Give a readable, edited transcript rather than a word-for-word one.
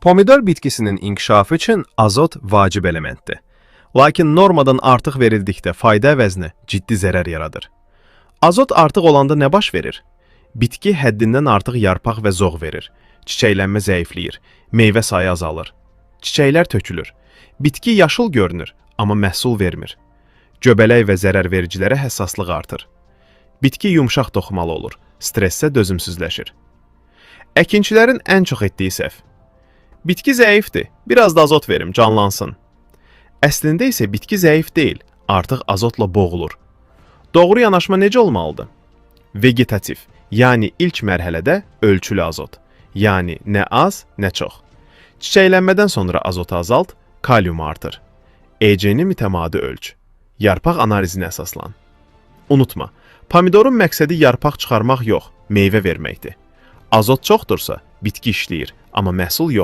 Pomidor bitkisinin inkişafı üçün azot vacib elementdir. Lakin normadan artıq verildikdə fayda əvəzinə ciddi zərər yaradır. Azot artıq olanda nə baş verir? Bitki həddindən artıq yarpaq və zoğ verir. Çiçəklənmə zəifləyir, meyvə sayı azalır. Çiçəklər tökülür. Bitki yaşıl görünür, amma məhsul vermir. Göbələk və zərərvericilərə həssaslıq artır. Bitki yumşaq toxumalı olur, stressə dözümsüzləşir. Əkinçilərin ən çox etdiyi səhv. Bitki zəifdir, biraz da azot verim, canlansın. Əslində isə bitki zəif deyil, artıq azotla boğulur. Doğru yanaşma necə olmalıdır? Vegetativ, yəni ilk mərhələdə ölçülü azot. Yəni nə az, nə çox. Çiçəklənmədən sonra azotu azalt, kaliumu artır. EC-ni mütəmadi ölç. Yarpaq analizinə əsaslan. Unutma, pomidorun məqsədi yarpaq çıxarmaq yox, meyvə verməkdir. Azot çoxdursa, bitki işləyir, amma məhsul yox.